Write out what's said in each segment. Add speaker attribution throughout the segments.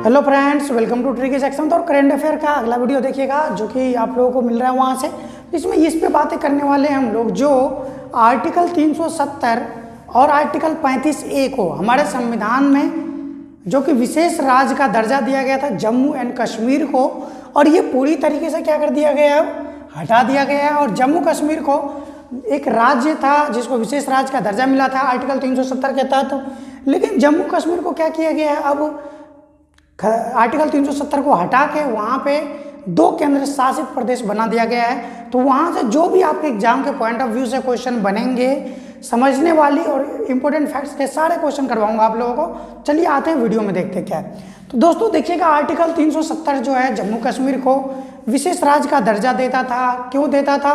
Speaker 1: Hello friends, welcome to tricky section. तो current affair का अगला वीडियो देखिएगा जो कि आप लोगों को मिल रहा है वहाँ से। इसमें इस पे बातें करने वाले हैं हम लोग जो आर्टिकल 370 और आर्टिकल 35A को हमारे संविधान में जो कि विशेष राज्य का दर्जा दिया गया था जम्मू एंड कश्मीर को, और ये पूरी तरीके से क्या कर दिया गया है, हटा दिया गया है। और जम्मू कश्मीर को एक राज्य था जिसको विशेष राज्य का दर्जा मिला था आर्टिकल 370 के तहत, लेकिन जम्मू कश्मीर को क्या किया गया है, अब आर्टिकल 370 को हटा के वहाँ पे 2 केंद्र शासित प्रदेश बना दिया गया है। तो वहाँ से जो भी आपके एग्जाम के पॉइंट ऑफ व्यू से क्वेश्चन बनेंगे, समझने वाली और इम्पोर्टेंट फैक्ट्स के सारे क्वेश्चन करवाऊंगा आप लोगों को। चलिए आते हैं वीडियो में, देखते क्या है। तो दोस्तों देखिएगा, आर्टिकल 370 जो है जम्मू कश्मीर को विशेष राज्य का दर्जा देता था। क्यों देता था?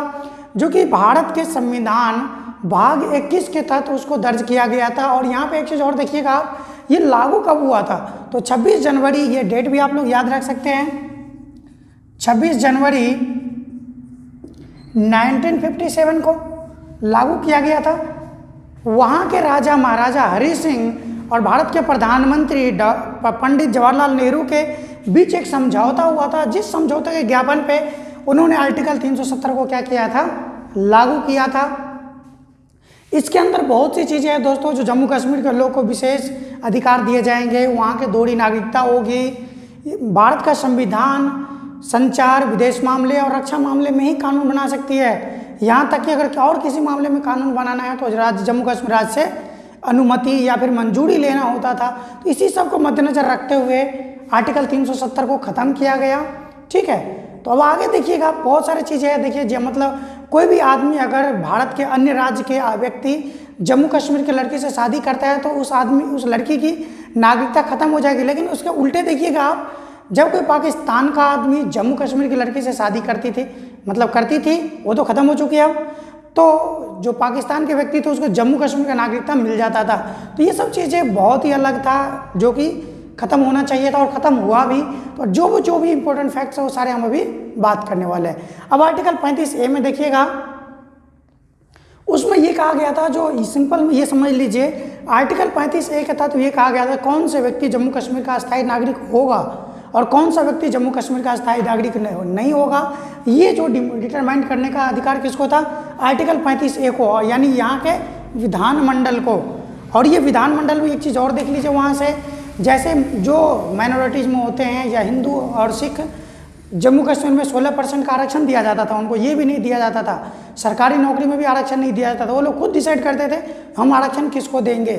Speaker 1: जो कि भारत के संविधान भाग 21 के तहत उसको दर्ज किया गया था। और यहाँ पे एक चीज़ और देखिएगा आप, ये लागू कब हुआ था? तो 26 जनवरी, ये डेट भी आप लोग याद रख सकते हैं, 26 जनवरी 1957 को लागू किया गया था। वहाँ के राजा महाराजा हरि सिंह और भारत के प्रधानमंत्री पंडित जवाहरलाल नेहरू के बीच एक समझौता हुआ था, जिस समझौते के ज्ञापन पे उन्होंने आर्टिकल 370 को क्या किया था, लागू किया था। इसके अंदर बहुत सी चीज़ें हैं दोस्तों, जो जम्मू कश्मीर के लोग को विशेष अधिकार दिए जाएंगे, वहाँ के दोहरी नागरिकता होगी, भारत का संविधान संचार, विदेश मामले और रक्षा मामले में ही कानून बना सकती है। यहाँ तक कि अगर और किसी मामले में कानून बनाना है तो राज्य जम्मू कश्मीर राज्य से अनुमति या फिर मंजूरी लेना होता था। तो इसी सब को मद्देनजर रखते हुए आर्टिकल 370 को ख़त्म किया गया। ठीक है, तो अब आगे देखिएगा, बहुत सारी चीज़ें हैं। देखिए मतलब कोई भी आदमी अगर भारत के अन्य राज्य के व्यक्ति जम्मू कश्मीर के लड़की से शादी करता है तो उस लड़की की नागरिकता खत्म हो जाएगी। लेकिन उसके उल्टे देखिएगा आप, जब कोई पाकिस्तान का आदमी जम्मू कश्मीर की लड़की से शादी करती थी, वो तो ख़त्म हो चुकी है अब, तो जो पाकिस्तान के व्यक्ति थे उसको जम्मू कश्मीर का नागरिकता मिल जाता था। तो ये सब चीज़ें बहुत ही अलग था, जो कि ख़त्म होना चाहिए था और ख़त्म हुआ भी। तो जो भी इंपॉर्टेंट फैक्ट्स है वो सारे हम अभी बात करने वाले हैं। अब आर्टिकल 35A में देखिएगा, उसमें ये कहा गया था, जो सिंपल ये समझ लीजिए, आर्टिकल 35A के तहत ये कहा गया था कौन से व्यक्ति जम्मू कश्मीर का अस्थायी नागरिक होगा और कौन सा व्यक्ति जम्मू कश्मीर का अस्थायी नागरिक नहीं होगा। ये जो डिटरमाइन करने का अधिकार किसको था? आर्टिकल 35A को, यानी यहाँ के विधानमंडल को। और ये विधानमंडल में एक चीज़ और देख लीजिए, वहाँ से जैसे जो माइनॉरिटीज़ में होते हैं या हिंदू और सिख, जम्मू कश्मीर में 16% का आरक्षण दिया जाता था, उनको ये भी नहीं दिया जाता था। सरकारी नौकरी में भी आरक्षण नहीं दिया जाता था, वो लोग खुद डिसाइड करते थे हम आरक्षण किसको देंगे।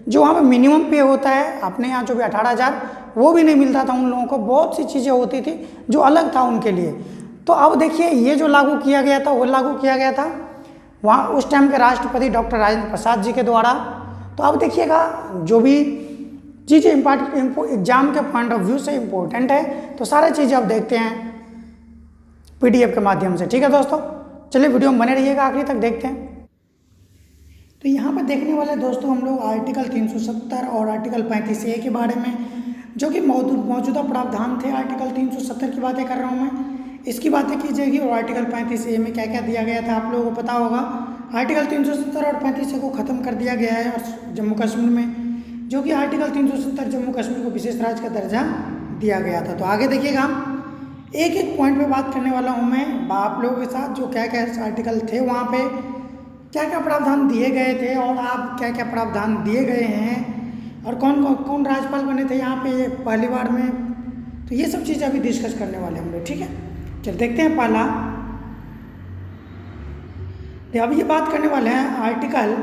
Speaker 1: जो वहाँ पे मिनिमम पे होता है, अपने यहाँ जो भी 18,000, वो भी नहीं मिलता था उन लोगों को। बहुत सी चीज़ें होती थी जो अलग था उनके लिए। तो अब देखिए, ये जो लागू किया गया था वो लागू किया गया था वहाँ उस टाइम के राष्ट्रपति डॉक्टर राजेंद्र प्रसाद जी के द्वारा। तो अब देखिएगा, जो भी चीज़ें एग्जाम के पॉइंट ऑफ व्यू से इम्पोर्टेंट है, तो सारी चीज़ें आप देखते हैं PDF के माध्यम से। ठीक है दोस्तों, चलिए वीडियो में बने रहिएगा, आखिरी तक देखते हैं। तो यहाँ पर देखने वाले दोस्तों हम लोग आर्टिकल 370 और आर्टिकल 35A के बारे में, जो कि मौजूदा प्रावधान थे। आर्टिकल 370 की बातें कर रहा हूँ मैं, इसकी बातें की जाएगी। और आर्टिकल 35A में क्या क्या दिया गया था आप लोगों को पता होगा। आर्टिकल 370 और 35A को ख़त्म कर दिया गया है और जम्मू कश्मीर में, जो कि आर्टिकल 370 जम्मू कश्मीर को विशेष राज्य का दर्जा दिया गया था। तो आगे देखिएगा, एक एक पॉइंट पे बात करने वाला हूँ मैं आप लोगों के साथ, जो क्या क्या आर्टिकल थे, वहाँ पे क्या क्या प्रावधान दिए गए थे और आप क्या क्या प्रावधान दिए गए हैं, और कौन राज्यपाल बने थे यहाँ पे पहली बार में। तो ये सब चीज़ें अभी डिस्कस करने वाले हम लोग। ठीक है, चल देखते हैं। पहला, अब ये बात करने वाले हैं आर्टिकल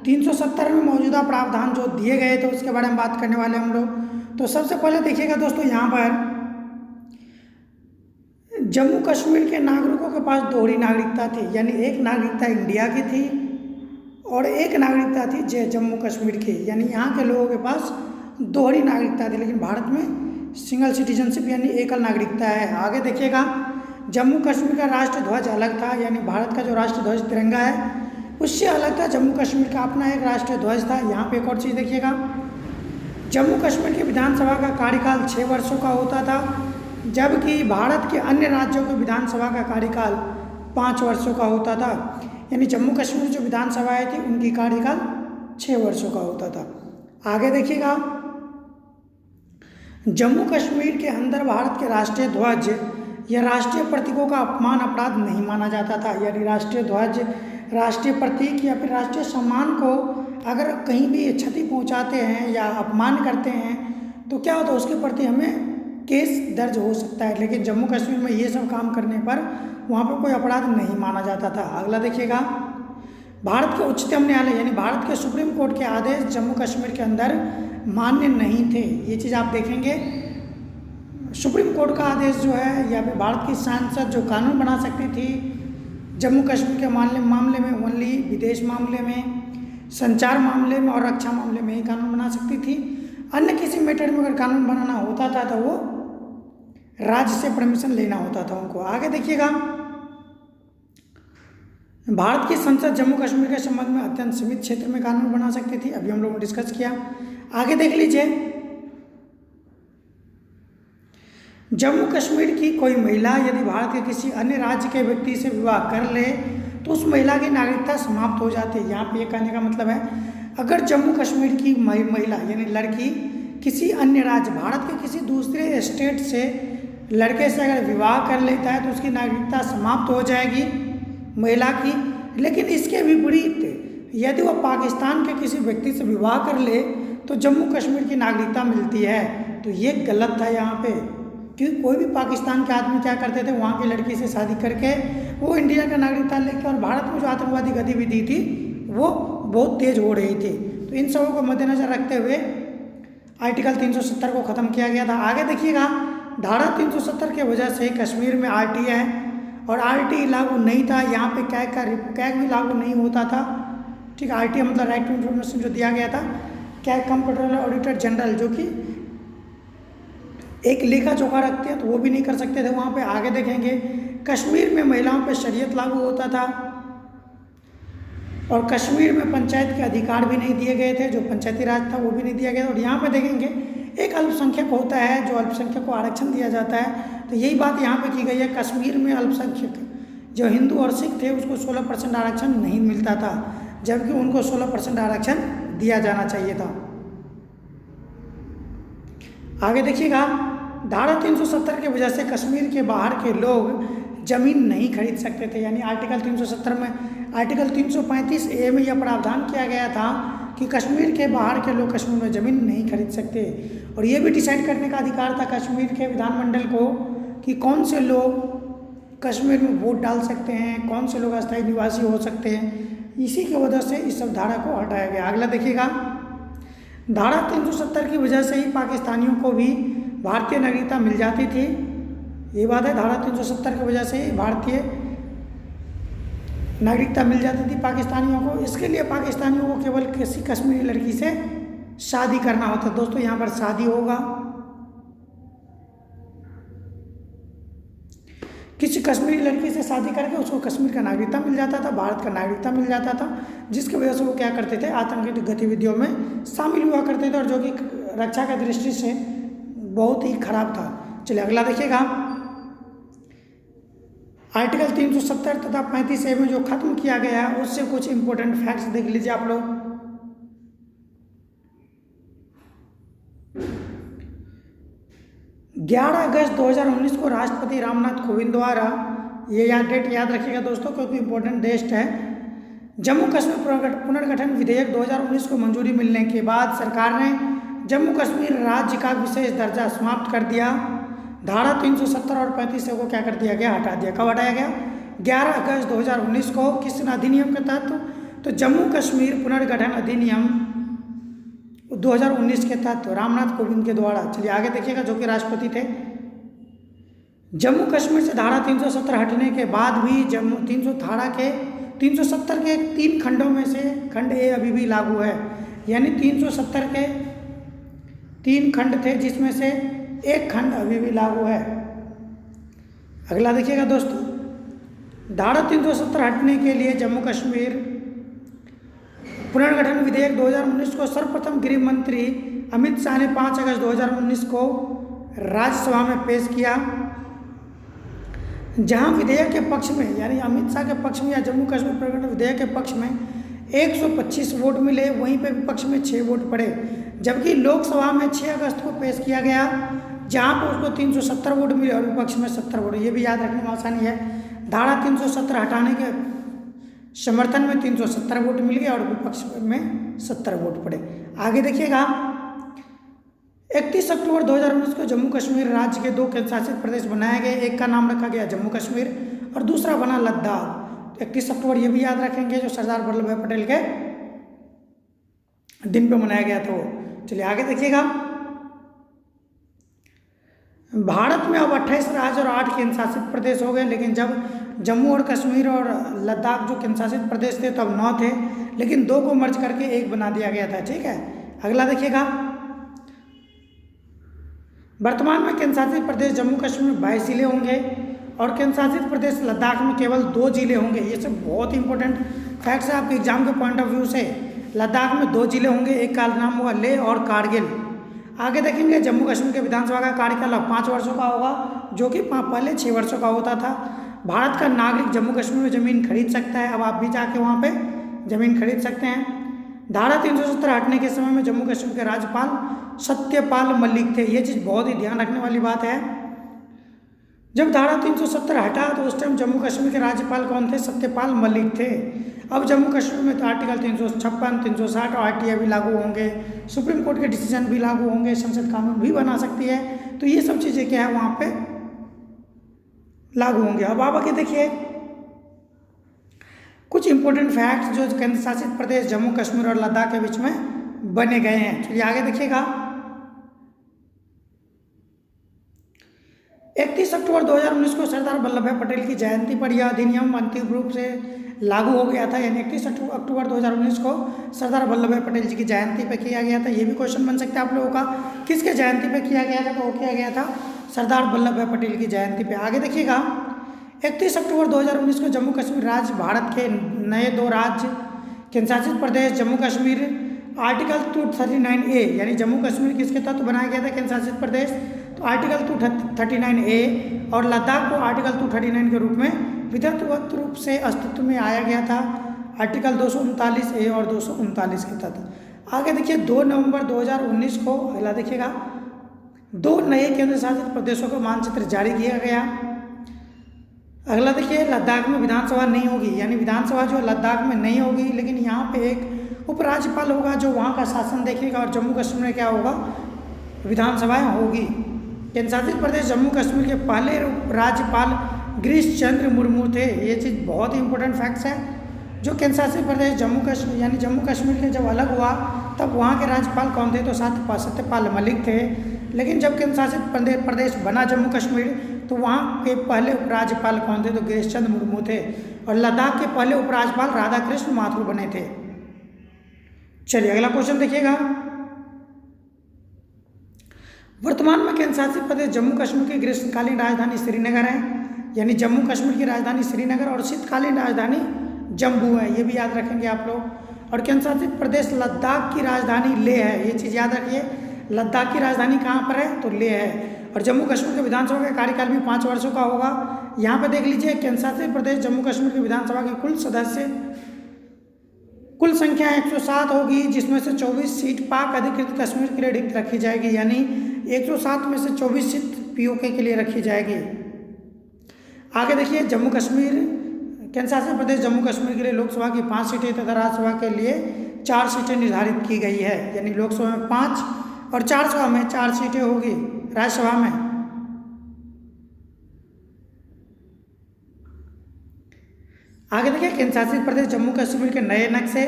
Speaker 1: 370 में मौजूदा प्रावधान जो दिए गए थे उसके बारे में बात करने वाले हम लोग। तो सबसे पहले देखिएगा दोस्तों, यहाँ पर जम्मू कश्मीर के नागरिकों के पास दोहरी नागरिकता थी, यानी एक नागरिकता इंडिया की थी और एक नागरिकता थी जम्मू कश्मीर की, यानी यहाँ के लोगों के पास दोहरी नागरिकता थी। लेकिन भारत में सिंगल सिटीजनशिप यानी एकल नागरिकता है। आगे देखिएगा, जम्मू कश्मीर का राष्ट्र ध्वज अलग था, यानी भारत का जो राष्ट्र ध्वज तिरंगा है उससे अलग था। जम्मू कश्मीर का अपना एक राष्ट्रीय ध्वज था। यहाँ पे एक और चीज़ देखिएगा, जम्मू कश्मीर की विधानसभा का कार्यकाल 6 वर्षों का होता था, जबकि भारत के अन्य राज्यों की विधानसभा का कार्यकाल 5 वर्षों का होता था। यानी जम्मू कश्मीर जो विधानसभाएं थी उनकी कार्यकाल 6 वर्षों का होता था। आगे देखिएगा, जम्मू कश्मीर के अंदर भारत के राष्ट्रीय ध्वज या राष्ट्रीय प्रतीकों का अपमान अपराध नहीं माना जाता था। यानी राष्ट्रीय ध्वज, राष्ट्रीय प्रतीक या फिर राष्ट्रीय सम्मान को अगर कहीं भी क्षति पहुंचाते हैं या अपमान करते हैं तो क्या होता है, उसके प्रति हमें केस दर्ज हो सकता है। लेकिन जम्मू कश्मीर में ये सब काम करने पर वहाँ पर कोई अपराध नहीं माना जाता था। अगला देखिएगा, भारत के उच्चतम न्यायालय यानी भारत के सुप्रीम कोर्ट के आदेश जम्मू कश्मीर के अंदर मान्य नहीं थे। ये चीज़ आप देखेंगे, सुप्रीम कोर्ट का आदेश जो है या फिर भारत की संसद जो कानून बना सकती थी जम्मू कश्मीर के मामले में ओनली विदेश मामले में, संचार मामले में और रक्षा मामले में ही कानून बना सकती थी। अन्य किसी मैटर में अगर कानून बनाना होता था तो वो राज्य से परमिशन लेना होता था उनको। आगे देखिएगा, भारत की संसद जम्मू कश्मीर के संबंध में अत्यंत सीमित क्षेत्र में कानून बना सकती थी। अभी हम लोगों ने डिस्कस किया। आगे देख लीजिए, जम्मू कश्मीर की कोई महिला यदि भारत के किसी अन्य राज्य के व्यक्ति से विवाह कर ले तो उस महिला की नागरिकता समाप्त हो जाती है। यहाँ पे ये कहने का मतलब है, अगर जम्मू कश्मीर की महिला यानी लड़की किसी अन्य राज्य, भारत के किसी दूसरे स्टेट से लड़के से अगर विवाह कर लेता है तो उसकी नागरिकता समाप्त हो जाएगी महिला की। लेकिन इसके विपरीत यदि वह पाकिस्तान के किसी व्यक्ति से विवाह कर ले तो जम्मू कश्मीर की नागरिकता मिलती है। तो ये गलत था यहाँ पे, क्योंकि कोई भी पाकिस्तान के आदमी क्या करते थे, वहाँ की लड़की से शादी करके वो इंडिया का नागरिकता लेके, और भारत में जो आतंकवादी गतिविधि थी वो बहुत तेज हो रही थी। तो इन सबों को मद्देनजर रखते हुए आर्टिकल 370 को ख़त्म किया गया था। आगे देखिएगा, धारा 370 की वजह से कश्मीर में RTA है और RTA लागू नहीं था। यहाँ पे कैग भी लागू नहीं होता था। ठीक है, RTA मतलब राइट टू इन्फॉर्मेशन जो दिया गया था। कैग कंप्यूटर ऑडिटर जनरल जो कि एक लेखा जोखा रखते हैं तो वो भी नहीं कर सकते थे वहाँ पे। आगे देखेंगे, कश्मीर में महिलाओं पे शरीयत लागू होता था और कश्मीर में पंचायत के अधिकार भी नहीं दिए गए थे, जो पंचायती राज था वो भी नहीं दिया गया। और यहाँ पे देखेंगे एक अल्पसंख्यक होता है, जो अल्पसंख्यक को आरक्षण दिया जाता है। तो यही बात यहाँ पे की गई है, कश्मीर में अल्पसंख्यक जो हिंदू और सिख थे उसको 16% आरक्षण नहीं मिलता था, जबकि उनको 16% आरक्षण दिया जाना चाहिए था। आगे देखिएगा, धारा 370 की वजह से कश्मीर के बाहर के लोग जमीन नहीं खरीद सकते थे। यानी आर्टिकल 370 में, आर्टिकल 335A में यह प्रावधान किया गया था कि कश्मीर के बाहर के लोग कश्मीर में ज़मीन नहीं खरीद सकते। और ये भी डिसाइड करने का अधिकार था कश्मीर के विधानमंडल को कि कौन से लोग कश्मीर में वोट डाल सकते हैं, कौन से लोग अस्थायी निवासी हो सकते हैं। इसी की वजह से इस सब धारा को हटाया गया। अगला देखिएगा, धारा 370 की वजह से ही पाकिस्तानियों को भी भारतीय नागरिकता मिल जाती थी। ये बात है, धारा 370 की वजह से ही भारतीय नागरिकता मिल जाती थी पाकिस्तानियों को। इसके लिए पाकिस्तानियों को केवल किसी कश्मीरी लड़की से शादी करना होता। दोस्तों यहाँ पर शादी होगा, किसी कश्मीरी लड़की से शादी करके उसको कश्मीर का नागरिकता मिल जाता था, भारत का नागरिकता मिल जाता था, जिसकी वजह से वो क्या करते थे, आतंकी गतिविधियों में शामिल हुआ करते थे, और जो कि रक्षा की दृष्टि से बहुत ही खराब था। चलिए अगला देखिएगा, आर्टिकल 370 तथा 35A में जो खत्म किया गया है उससे कुछ इंपॉर्टेंट फैक्ट्स देख लीजिए आप लोग। 11 अगस्त 2019 को राष्ट्रपति रामनाथ कोविंद द्वारा, ये डेट याद रखिएगा दोस्तों क्योंकि इंपॉर्टेंट डेट है, जम्मू कश्मीर पुनर्गठन विधेयक 2019 को मंजूरी मिलने के बाद सरकार ने जम्मू कश्मीर राज्य का विशेष दर्जा समाप्त कर दिया। धारा 370 और 35A को क्या कर दिया गया, हटा दिया। कब हटाया गया? 11 अगस्त 2019 को। किस अधिनियम के तहत? तो जम्मू कश्मीर पुनर्गठन अधिनियम 2019 के तहत रामनाथ कोविंद के द्वारा। चलिए आगे देखिएगा, जो कि राष्ट्रपति थे। जम्मू कश्मीर से धारा 370 हटने के बाद भी जम्मू 370 के 3 खंडों में से खंड A अभी भी लागू है। यानी 370 के 3 खंड थे जिसमें से एक खंड अभी भी लागू है। अगला देखिएगा दोस्तों, धारा 370 हटने के लिए जम्मू कश्मीर पुनर्गठन विधेयक 2019 को सर्वप्रथम गृह मंत्री अमित शाह ने 5 अगस्त 2019 को राज्यसभा में पेश किया, जहां विधेयक के पक्ष में, यानी अमित शाह के पक्ष में या जम्मू कश्मीर पुनर्गठन विधेयक के पक्ष में 125 वोट मिले, वहीं पर विपक्ष में 6 वोट पड़े। जबकि लोकसभा में 6 अगस्त को पेश किया गया, जहां पर उसको 370 वोट मिले और विपक्ष में 70 वोट। ये भी याद रखने में आसानी है। धारा 370 हटाने के समर्थन में 370 वोट मिल गए और विपक्ष में 70 वोट पड़े। आगे देखिएगा, 31 अक्टूबर 2019 को जम्मू कश्मीर राज्य के 2 केंद्र शासित प्रदेश बनाए गए। एक का नाम रखा गया जम्मू कश्मीर और दूसरा बना लद्दाख। 31 अक्टूबर ये भी याद रखेंगे, जो सरदार वल्लभ भाई पटेल के दिन पे मनाया गया था वो। चलिए आगे देखिएगा, भारत में अब 28 राज्य और 8 केंद्र शासित प्रदेश हो गए, लेकिन जब जम्मू और कश्मीर और लद्दाख जो केंद्र शासित प्रदेश थे तब 9 थे, लेकिन 2 को मर्ज करके 1 बना दिया गया था। ठीक है, अगला देखिएगा, वर्तमान में केंद्र शासित प्रदेश जम्मू कश्मीर में 22 जिले होंगे और केंद्र शासित प्रदेश लद्दाख में केवल 2 जिले होंगे। ये सब बहुत इंपॉर्टेंट फैक्ट्स है आपके एग्जाम के पॉइंट ऑफ व्यू से। लद्दाख में 2 जिले होंगे, एक का नाम होगा लेह और कारगिल। आगे देखेंगे, जम्मू कश्मीर के विधानसभा का कार्यकाल अब 5 वर्षों का होगा, जो कि पहले 6 वर्षों का होता था। भारत का नागरिक जम्मू कश्मीर में ज़मीन खरीद सकता है, अब आप भी जाके वहाँ पे ज़मीन खरीद सकते हैं। धारा 370 हटने के समय में जम्मू कश्मीर के राज्यपाल सत्यपाल मलिक थे। ये चीज़ बहुत ही ध्यान रखने वाली बात है। जब धारा 370 हटा तो उस टाइम जम्मू कश्मीर के राज्यपाल कौन थे? सत्यपाल मलिक थे। अब जम्मू कश्मीर में तो आर्टिकल 356, 360 और आरटीआई भी लागू होंगे, सुप्रीम कोर्ट के डिसीजन भी लागू होंगे, संसद कानून भी बना सकती है। तो ये सब चीज़ें क्या है वहाँ पे लागू होंगे। अब आप आगे देखिए, कुछ इंपॉर्टेंट फैक्ट्स जो केंद्र शासित प्रदेश जम्मू कश्मीर और लद्दाख के बीच में बने गए हैं। चलिए आगे देखिएगा, 31 अक्टूबर 2019 को सरदार वल्लभ भाई पटेल की जयंती पर यह अधिनियम अंतिम रूप से लागू हो गया था। यानी 31 अक्टूबर 2019 को सरदार वल्लभ भाई पटेल जी की जयंती पर किया गया था। ये भी क्वेश्चन बन सकता है आप लोगों का, किसके जयंती पर किया गया था? तो वो किया गया था सरदार वल्लभ भाई पटेल की जयंती पर। आगे देखिएगा, 31 अक्टूबर 2019 को जम्मू कश्मीर राज्य भारत के नए 2 राज्य केंद्र शासित प्रदेश जम्मू कश्मीर आर्टिकल 239A यानी जम्मू कश्मीर किसके तहत बनाया गया था केंद्र शासित प्रदेश? तो आर्टिकल 239A और लद्दाख को आर्टिकल 239 के रूप में विधिवत रूप से अस्तित्व में आया गया था आर्टिकल 239A और 239 के तहत। आगे देखिए, 2 नवंबर 2019 को, अगला देखिएगा, 2 नए केंद्र शासित प्रदेशों का मानचित्र जारी किया गया। अगला देखिए, लद्दाख में विधानसभा नहीं होगी, यानी विधानसभा जो लद्दाख में नहीं होगी, लेकिन यहाँ पे एक उपराज्यपाल होगा जो वहाँ का शासन देखेगा और जम्मू कश्मीर में क्या होगा? विधानसभाएं होगी। केंद्र शासित प्रदेश जम्मू कश्मीर के पहले राज्यपाल गिरीश चंद्र मुर्मू थे। ये चीज़ बहुत ही इंपॉर्टेंट फैक्ट्स है। जो केंद्र शासित प्रदेश जम्मू कश्मीर यानी जम्मू कश्मीर के जब अलग हुआ तब वहाँ के राज्यपाल कौन थे? तो सत्यपाल मलिक थे। लेकिन जब केंद्र शासित प्रदेश बना जम्मू कश्मीर तो वहाँ के पहले उपराज्यपाल कौन थे? तो गिरीश चंद्र मुर्मू थे। और लद्दाख के पहले उपराज्यपाल राधाकृष्ण माथुर बने थे। चलिए अगला क्वेश्चन देखिएगा, वर्तमान में केंद्र शासित प्रदेश जम्मू कश्मीर की ग्रीष्मकालीन राजधानी श्रीनगर है। यानी जम्मू कश्मीर की राजधानी श्रीनगर और शीतकालीन राजधानी जम्मू है। ये भी याद रखेंगे आप लोग। और केंद्र शासित प्रदेश लद्दाख की राजधानी लेह है। ये चीज़ याद रखिए, लद्दाख की राजधानी कहाँ पर है? तो लेह है। और जम्मू कश्मीर के विधानसभा का कार्यकाल भी 5 वर्षों का होगा। यहाँ पे देख लीजिए, केंद्र शासित प्रदेश जम्मू कश्मीर की विधानसभा के कुल संख्या 107 होगी, जिसमें से 24 सीट पाक अधिकृत कश्मीर के लिए रिक्त रखी जाएगी। यानी 107 में से 24 सीट पीओके के लिए रखी जाएगी। आगे देखिए, जम्मू कश्मीर केंद्र शासित प्रदेश जम्मू कश्मीर के लिए लोकसभा की 5 सीटें तथा राज्यसभा के लिए 4 सीटें निर्धारित की गई है। यानी लोकसभा में 5 और 4 सभा में 4 सीटें होगी राज्यसभा में। आगे देखिए, केंद्र शासित प्रदेश जम्मू कश्मीर के नए नक्शे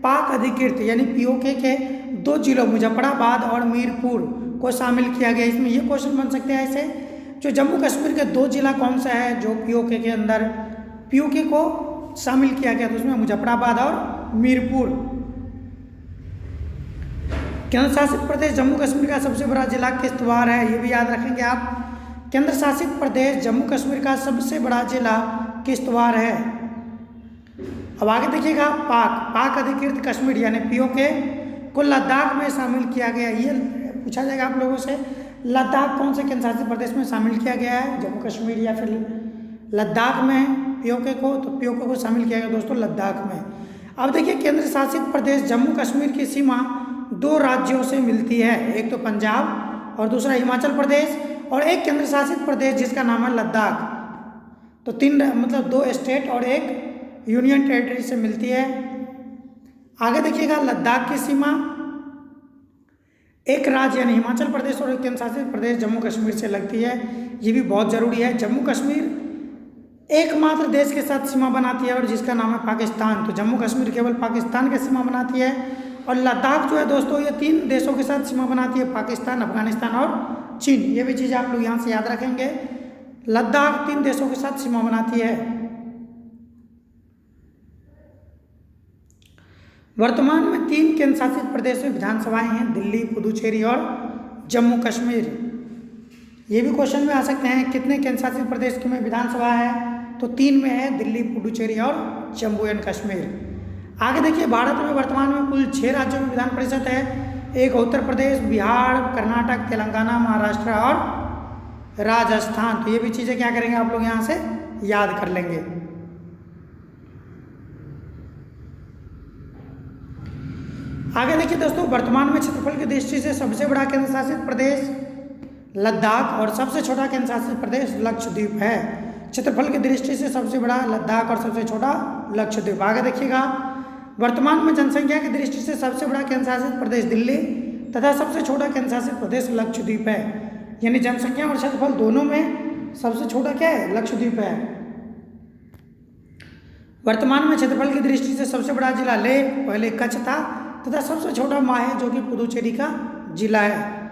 Speaker 1: पाक अधिकृत यानी पीओके के 2 जिलों मुजफ्फराबाद और मीरपुर को शामिल किया गया। इसमें ये क्वेश्चन बन सकते हैं ऐसे, जो जम्मू कश्मीर के 2 जिला कौन सा है जो पीओके के अंदर पीओके को शामिल किया गया? तो उसमें मुजफ्फराबाद और मीरपुर। केंद्र शासित प्रदेश जम्मू कश्मीर का सबसे बड़ा जिला किश्तवाड़ है। ये भी याद रखेंगे आप। केंद्र शासित प्रदेश जम्मू कश्मीर का सबसे बड़ा जिला किश्तवाड़ है। अब आगे देखिएगा, पाक अधिकृत कश्मीर यानी पीओके को लद्दाख में शामिल किया गया। ये पूछा जाएगा आप लोगों से, लद्दाख कौन से केंद्र शासित प्रदेश में शामिल किया गया है? जम्मू कश्मीर या फिर लद्दाख में पीओके को? तो पीओके को शामिल किया गया दोस्तों लद्दाख में। अब देखिए, केंद्र शासित प्रदेश जम्मू कश्मीर की सीमा दो राज्यों से मिलती है, एक तो पंजाब और दूसरा हिमाचल प्रदेश और एक केंद्र शासित प्रदेश जिसका नाम है लद्दाख। तो तीन मतलब दो स्टेट और एक यूनियन टेरिटरी से मिलती है। आगे देखिएगा, लद्दाख की सीमा एक राज्य यानी हिमाचल प्रदेश और एक केंद्र शासित प्रदेश जम्मू कश्मीर से लगती है। ये भी बहुत ज़रूरी है। जम्मू कश्मीर एकमात्र देश के साथ सीमा बनाती है और जिसका नाम है पाकिस्तान। तो जम्मू कश्मीर केवल पाकिस्तान के सीमा बनाती है और लद्दाख जो है दोस्तों ये 3 देशों के साथ सीमा बनाती है, पाकिस्तान, अफगानिस्तान और चीन। ये भी चीज़ आप लोग यहाँ से याद रखेंगे। लद्दाख 3 देशों के साथ सीमा बनाती है। वर्तमान में 3 केंद्र शासित प्रदेश में विधानसभाएं हैं, दिल्ली, पुदुचेरी और जम्मू कश्मीर। ये भी क्वेश्चन में आ सकते हैं कितने केंद्र शासित प्रदेश में विधानसभा है, तो 3 में है, दिल्ली, पुदुचेरी और जम्मू एंड कश्मीर। आगे देखिए, भारत में वर्तमान में कुल 6 राज्यों में विधान परिषद है। एक उत्तर प्रदेश, बिहार, कर्नाटक, तेलंगाना, महाराष्ट्र और राजस्थान। तो ये भी चीज़ें क्या करेंगे आप लोग यहाँ से याद कर लेंगे। आगे देखिए दोस्तों, वर्तमान में क्षेत्रफल की दृष्टि से सबसे बड़ा केंद्र शासित प्रदेश लद्दाख और सबसे छोटा केंद्र शासित प्रदेश लक्षद्वीप है। क्षेत्रफल की दृष्टि से सबसे बड़ा लद्दाख और सबसे छोटा लक्षद्वीप। आगे देखिएगा, वर्तमान में जनसंख्या की दृष्टि से सबसे बड़ा केंद्र शासित प्रदेश दिल्ली तथा सबसे छोटा केंद्र शासित प्रदेश लक्षद्वीप है। यानी जनसंख्या और क्षेत्रफल दोनों में सबसे छोटा क्या है, लक्षद्वीप है। वर्तमान में क्षेत्रफल की दृष्टि से सबसे बड़ा जिला लेह, पहले कच्छ था, तथा सबसे छोटा माहे जो कि पुदुचेरी का जिला है।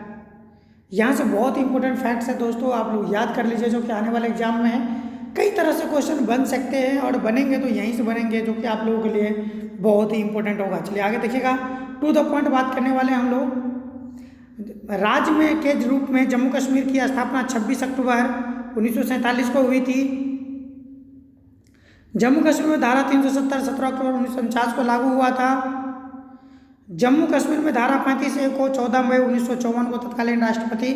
Speaker 1: यहाँ से बहुत इंपॉर्टेंट फैक्ट्स है दोस्तों, आप लोग याद कर लीजिए, जो कि आने वाले एग्जाम में कई तरह से क्वेश्चन बन सकते हैं और बनेंगे तो यहीं से बनेंगे, जो कि आप लोगों के लिए बहुत ही इंपॉर्टेंट होगा। चलिए आगे देखिएगा, टू द पॉइंट बात करने वाले हैं हम लोग। राज्य में के रूप में जम्मू कश्मीर की स्थापना 26 अक्टूबर 1947 को हुई थी। जम्मू कश्मीर में धारा 370 17 अक्टूबर 1949 को लागू हुआ था। जम्मू कश्मीर में धारा 35A को 14 मई 1954 को तत्कालीन राष्ट्रपति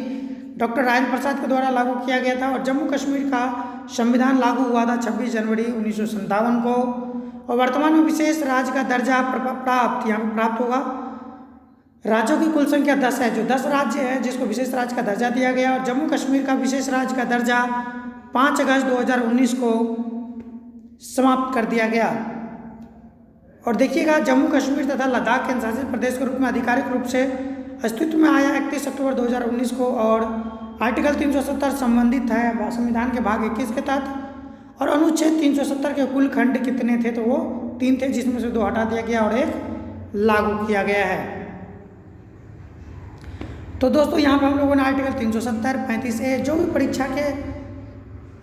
Speaker 1: डॉक्टर राजेंद्र प्रसाद के द्वारा लागू किया गया था और जम्मू कश्मीर का संविधान लागू हुआ था 26 जनवरी 1957 को। और वर्तमान में विशेष राज्य का दर्जा प्राप्त यहाँ पर प्राप्त होगा। राज्यों की कुल संख्या 10 है, जो 10 राज्य है जिसको विशेष राज्य का दर्जा दिया गया और जम्मू कश्मीर का विशेष राज्य का दर्जा 5 अगस्त 2019 को समाप्त कर दिया गया। और देखिएगा, जम्मू कश्मीर तथा लद्दाख केंद्र शासित प्रदेश के रूप में आधिकारिक रूप से अस्तित्व में आया 31 अक्टूबर 2019 को और आर्टिकल 370 संबंधित है संविधान के भाग 21 के तहत। और अनुच्छेद 370 के कुल खंड कितने थे, तो वो 3 थे, जिसमें से 2 हटा दिया गया और 1 लागू किया गया है। तो दोस्तों यहाँ पर हम लोगों ने आर्टिकल 370, 35A जो भी परीक्षा के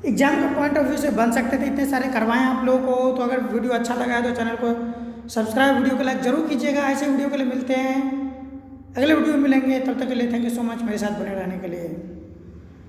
Speaker 1: एग्जाम के पॉइंट ऑफ व्यू से बन सकते थे इतने सारे करवाएं आप लोगों को। तो अगर वीडियो अच्छा लगा है तो चैनल को सब्सक्राइब, वीडियो को लाइक जरूर कीजिएगा। ऐसे वीडियो के लिए मिलते हैं, अगले वीडियो में मिलेंगे, तब तक के लिए थैंक यू सो मच मेरे साथ बने रहने के लिए।